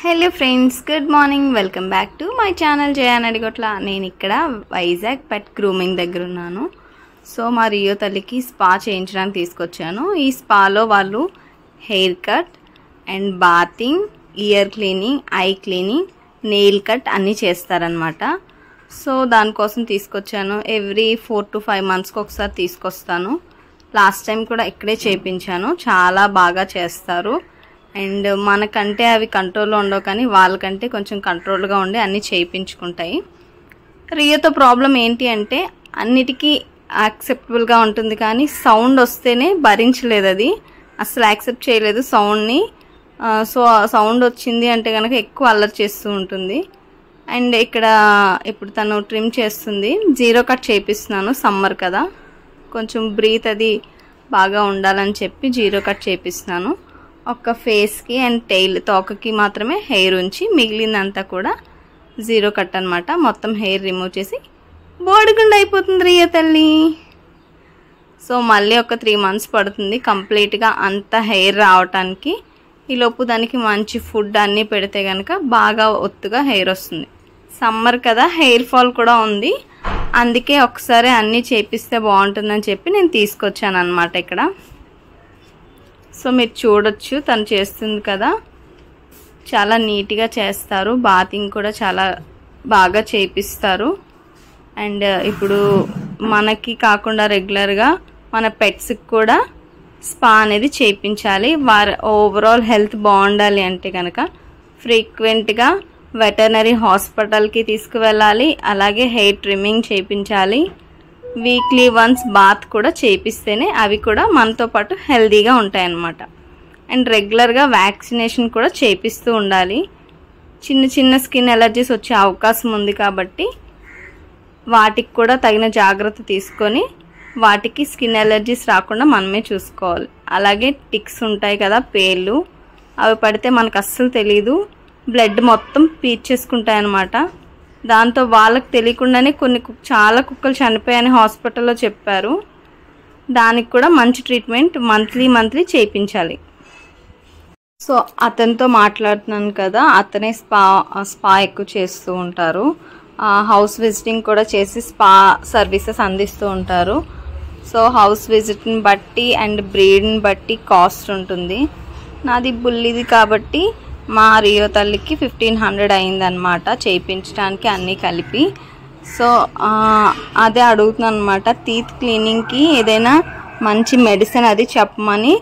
Hello friends, good morning. Welcome back to my channel Jayan Adigotla. నేను ఇక్కడ వైజాగ్ పెట్ grooming దగ్గర ఉన్నాను. సో మా రియో తల్లికి స్పా చేయించడానికి తీసుకొచ్చాను. ఈ స్పాలో వాళ్ళు hair cut and bathing, year cleaning, I cleaning, nail cut అన్నీ చేస్తారనమాట. సో దానికోసం తీసుకొచ్చాను. ఎవ్రీ 4 to 5 monthsకి ఒకసారి తీసుకొస్తాను. లాస్ట్ టైం కూడా ఇక్కడే చేయించాను. చాలా బాగా చేస్తారు. అండ్ మనకంటే అవి కంట్రోల్లో ఉండవు, కానీ వాళ్ళకంటే కొంచెం కంట్రోల్గా ఉండి అన్నీ చేయించుకుంటాయి. రియోతో ప్రాబ్లం ఏంటి అంటే అన్నిటికీ యాక్సెప్టబుల్గా ఉంటుంది, కానీ సౌండ్ వస్తేనే భరించలేదు. అది అసలు యాక్సెప్ట్ చేయలేదు సౌండ్ని. సో సౌండ్ వచ్చింది అంటే కనుక ఎక్కువ అల్లరి చేస్తూ ఉంటుంది. అండ్ ఇక్కడ ఇప్పుడు తను ట్రిమ్ చేస్తుంది. 0 కట్ చేపిస్తున్నాను. సమ్మర్ కదా, కొంచెం బ్రీత్ అది బాగా ఉండాలని చెప్పి 0 కట్ చేపిస్తున్నాను. ఒక్క ఫేస్కి అండ్ టెయిల్, తోకకి మాత్రమే హెయిర్ ఉంచి మిగిలిందంతా కూడా 0 కట్ అనమాట. మొత్తం హెయిర్ రిమూవ్ చేసి బోడిగుండు అయిపోతుంది రియో తల్లి. సో మళ్ళీ ఒక 3 months పడుతుంది కంప్లీట్గా అంత హెయిర్ రావటానికి. ఈలోపు దానికి మంచి ఫుడ్ అన్నీ పెడితే కనుక బాగా ఒత్తుగా హెయిర్ వస్తుంది. సమ్మర్ కదా, హెయిర్ ఫాల్ కూడా ఉంది. అందుకే ఒకసారి అన్నీ చేపిస్తే బాగుంటుందని చెప్పి నేను తీసుకొచ్చాను అనమాట ఇక్కడ. సో మీరు చూడొచ్చు, తను చేస్తుంది కదా, చాలా నీట్గా చేస్తారు. బాతింగ్ కూడా చాలా బాగా చేపిస్తారు. అండ్ ఇప్పుడు మనకి కాకుండా రెగ్యులర్గా మన పెట్స్కి కూడా స్పా అనేది చేయించాలి. వారి ఓవరాల్ హెల్త్ బాగుండాలి అంటే కనుక ఫ్రీక్వెంట్గా వెటర్నరీ హాస్పిటల్కి తీసుకువెళ్ళాలి. అలాగే హెయిర్ ట్రిమ్మింగ్ చేయించాలి. వీక్లీ వన్స్ బాత్ కూడా చేపిస్తేనే అవి కూడా మనతో పాటు హెల్తీగా ఉంటాయన్నమాట. అండ్ రెగ్యులర్గా వ్యాక్సినేషన్ కూడా చేపిస్తూ ఉండాలి. చిన్న చిన్న స్కిన్ ఎలర్జీస్ వచ్చే అవకాశం ఉంది కాబట్టి వాటికి కూడా తగిన జాగ్రత్త తీసుకొని వాటికి స్కిన్ ఎలర్జీస్ రాకుండా మనమే చూసుకోవాలి. అలాగే టిక్స్ ఉంటాయి కదా, పేర్లు, అవి పడితే మనకు అస్సలు తెలీదు. బ్లడ్ మొత్తం పీల్చేసుకుంటాయి అన్నమాట. దాంతో వాళ్ళకి తెలియకుండానే చాలా కుక్కలు చనిపోయాయని హాస్పిటల్లో చెప్పారు. దానికి కూడా మంచి ట్రీట్మెంట్ మంత్లీ చేయించాలి. సో అతనితో మాట్లాడుతున్నాను కదా, అతనే స్పా ఎక్కువ చేస్తూ ఉంటారు. హౌస్ విజిటింగ్ కూడా చేసి స్పా సర్వీసెస్ అందిస్తూ ఉంటారు. సో హౌస్ విజిట్ని బట్టి అండ్ బ్రీడ్ని బట్టి కాస్ట్ ఉంటుంది. నాది బుల్లిది కాబట్టి మా రియో తల్లికి 1500 అయిందనమాట చేయించడానికి అన్నీ కలిపి. సో అదే అడుగుతున్నాను అనమాట. టీత్ క్లీనింగ్కి ఏదైనా మంచి మెడిసిన్ అది చెప్పమని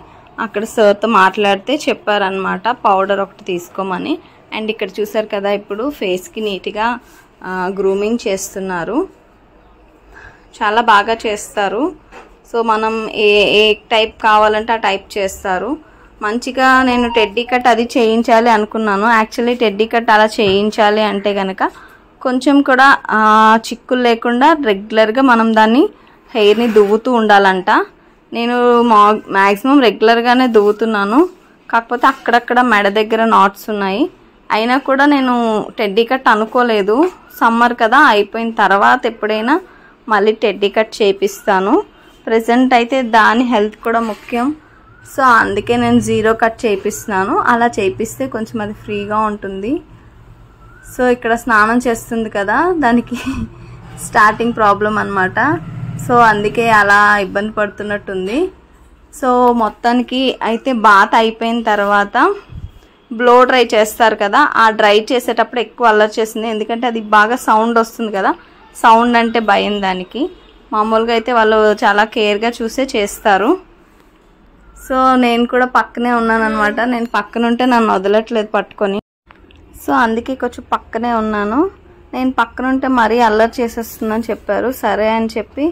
అక్కడ సార్తో మాట్లాడితే చెప్పారనమాట. పౌడర్ ఒకటి తీసుకోమని. అండ్ ఇక్కడ చూసారు కదా, ఇప్పుడు ఫేస్కి నీట్గా గ్రూమింగ్ చేస్తున్నారు. చాలా బాగా చేస్తారు. సో మనం ఏ టైప్ కావాలంటే ఆ టైప్ చేస్తారు. మంచిగా నేను టెడ్డీ కట్ అది చేయించాలి అనుకున్నాను. యాక్చువల్లీ టెడ్డీ కట్ అలా చేయించాలి అంటే కనుక కొంచెం కూడా చిక్కులు లేకుండా రెగ్యులర్గా మనం దాన్ని హెయిర్ని దువ్వుతూ ఉండాలంట. నేను మ్యాక్సిమం రెగ్యులర్గానే దువ్వుతున్నాను. కాకపోతే అక్కడక్కడ మెడ దగ్గర నాట్స్ ఉన్నాయి. అయినా కూడా నేను టెడ్డీ కట్ అనుకోలేదు. సమ్మర్ కదా, అయిపోయిన తర్వాత ఎప్పుడైనా మళ్ళీ టెడ్డీ కట్ చేపిస్తాను. ప్రజెంట్ అయితే దాని హెల్త్ కూడా ముఖ్యం. సో అందుకే నేను 0 కట్ చేపిస్తున్నాను. అలా చేపిస్తే కొంచెం అది ఫ్రీగా ఉంటుంది. సో ఇక్కడ స్నానం చేస్తుంది కదా, దానికి స్టార్టింగ్ ప్రాబ్లం అనమాట. సో అందుకే అలా ఇబ్బంది పడుతున్నట్టుంది. సో మొత్తానికి అయితే బాత్ అయిపోయిన తర్వాత బ్లో డ్రై చేస్తారు కదా, ఆ డ్రై చేసేటప్పుడు ఎక్కువ అల్లరి చేస్తుంది. ఎందుకంటే అది బాగా సౌండ్ వస్తుంది కదా, సౌండ్ అంటే భయం దానికి. మామూలుగా అయితే వాళ్ళు చాలా కేర్గా చూసే చేస్తారు. సో నేను కూడా పక్కనే ఉన్నాను అనమాట. నేను పక్కన ఉంటే నన్ను వదలట్లేదు పట్టుకొని. సో అందుకే కొంచెం పక్కనే ఉన్నాను. నేను పక్కన ఉంటే మరీ అల్లరి చేసేస్తుందని చెప్పారు. సరే అని చెప్పి,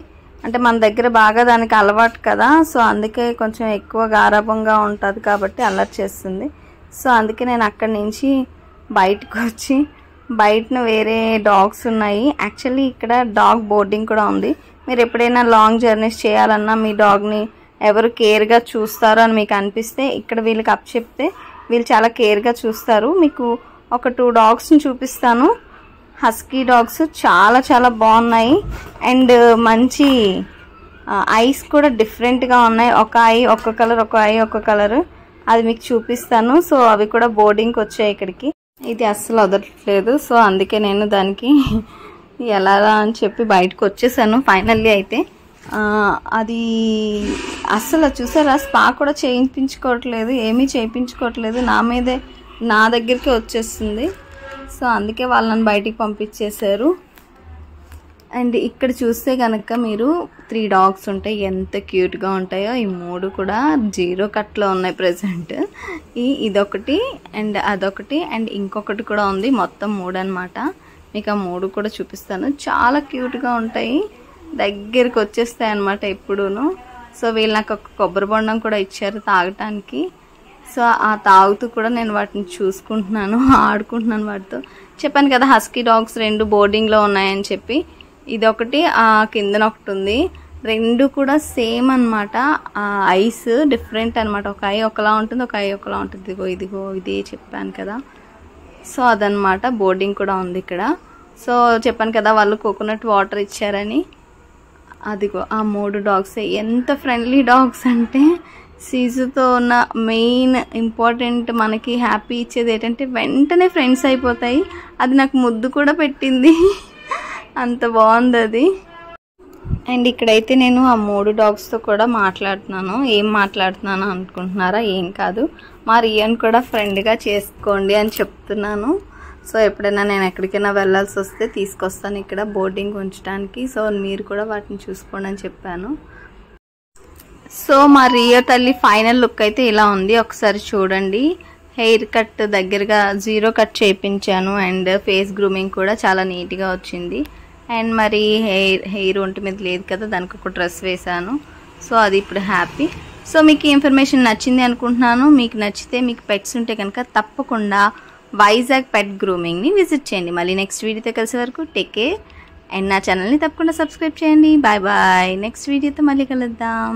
అంటే మన దగ్గర బాగా దానికి అలవాటు కదా, సో అందుకే కొంచెం ఎక్కువ గారాబంగా ఉంటుంది కాబట్టి అల్లరి చేస్తుంది. సో అందుకే నేను అక్కడి నుంచి బయటకు వచ్చి, బయటన వేరే డాగ్స్ ఉన్నాయి. యాక్చువల్లీ ఇక్కడ డాగ్ బోర్డింగ్ కూడా ఉంది. మీరు ఎప్పుడైనా లాంగ్ జర్నీస్ చేయాలన్నా మీ డాగ్ని ఎవరు కేర్గా చూస్తారో అని మీకు అనిపిస్తే ఇక్కడ వీళ్ళకి అప్పచెప్తే వీళ్ళు చాలా కేర్గా చూస్తారు. మీకు ఒక 2 డాగ్స్ని చూపిస్తాను. హస్కీ డాగ్స్ చాలా బాగున్నాయి. అండ్ మంచి ఐస్ కూడా డిఫరెంట్గా ఉన్నాయి. ఒక ఐ ఒక కలర్, ఒక ఐ ఒక కలర్. అది మీకు చూపిస్తాను. సో అవి కూడా బోర్డింగ్కి వచ్చాయి ఇక్కడికి. ఇది అస్సలు వదలట్లేదు. సో అందుకే నేను దానికి ఎలా అని చెప్పి బయటకు వచ్చేసాను ఫైనల్లీ. అయితే అది అస్సలు చూసారా, స్పా కూడా చేయించుకోవట్లేదు, ఏమీ చేయించుకోవట్లేదు, నా దగ్గరికి వచ్చేస్తుంది. సో అందుకే వాళ్ళని బయటికి పంపించేశారు. అండ్ ఇక్కడ చూస్తే కనుక మీరు 3 డాగ్స్ ఉంటాయి, ఎంత క్యూట్గా ఉంటాయో. ఈ 3 కూడా 0 కట్లో ఉన్నాయి ప్రజెంట్. ఇదొకటి అండ్ అదొకటి అండ్ ఇంకొకటి కూడా ఉంది, మొత్తం 3 అనమాట. మీకు ఆ 3 కూడా చూపిస్తాను. చాలా క్యూట్గా ఉంటాయి, దగ్గరికి వచ్చేస్తాయి అనమాట ఎప్పుడూను. సో వీళ్ళు నాకు ఒక కొబ్బరి బొండం కూడా ఇచ్చారు తాగటానికి. సో ఆ తాగుతూ కూడా నేను వాటిని చూసుకుంటున్నాను, ఆడుకుంటున్నాను వాటితో. చెప్పాను కదా హస్కీ డాగ్స్ 2 బోర్డింగ్లో ఉన్నాయని చెప్పి. ఇదొకటి కిందన ఒకటి ఉంది, 2 కూడా సేమ్ అనమాట. ఐస్ డిఫరెంట్ అనమాట, ఒక ఐ ఒకలా ఉంటుంది, ఒక ఐ ఒకలా ఉంటుంది. ఇదిగో ఇదే చెప్పాను కదా. సో అదనమాట, బోర్డింగ్ కూడా ఉంది ఇక్కడ. సో చెప్పాను కదా వాళ్ళు కోకోనట్ వాటర్ ఇచ్చారని. అదిగో ఆ 3 డాగ్స్ ఎంత ఫ్రెండ్లీ డాగ్స్ అంటే, సీజుతో ఉన్న మెయిన్ ఇంపార్టెంట్ మనకి హ్యాపీ ఇచ్చేది ఏంటంటే వెంటనే ఫ్రెండ్స్ అయిపోతాయి. అది నాకు ముద్దు కూడా పెట్టింది, అంత బాగుంది అది. అండ్ ఇక్కడైతే నేను ఆ 3 డాగ్స్తో కూడా మాట్లాడుతున్నాను. ఏం మాట్లాడుతున్నాను అనుకుంటున్నారా? ఏం కాదు, మా రియాన్ కూడా ఫ్రెండ్గా చేసుకోండి అని చెప్తున్నాను. సో ఎప్పుడైనా నేను ఎక్కడికైనా వెళ్ళాల్సి వస్తే తీసుకొస్తాను ఇక్కడ బోర్డింగ్ ఉంచడానికి. సో మీరు కూడా వాటిని చూసుకోండి అని చెప్పాను. సో మా రియో తల్లి ఫైనల్ లుక్ అయితే ఇలా ఉంది, ఒకసారి చూడండి. హెయిర్ కట్ దగ్గరగా 0 కట్ చేయించాను అండ్ ఫేస్ గ్రూమింగ్ కూడా చాలా నీట్గా వచ్చింది. అండ్ మరి హెయిర్ ఒంటి మీద లేదు కదా, దానికి ఒక డ్రెస్ వేశాను. సో అది ఇప్పుడు హ్యాపీ. సో మీకు ఈ ఇన్ఫర్మేషన్ నచ్చింది అనుకుంటున్నాను. మీకు నచ్చితే, మీకు పెట్స్ ఉంటే కనుక తప్పకుండా వైజాగ్ పెట్ గ్రూమింగ్ని విజిట్ చేయండి. మళ్ళీ నెక్స్ట్ వీడియోతో కలిసే వరకు టేక్ కేర్. అండ్ నా ఛానల్ని తప్పకుండా సబ్స్క్రైబ్ చేయండి. Bye bye. నెక్స్ట్ వీడియోతో మళ్ళీ కలుద్దాం.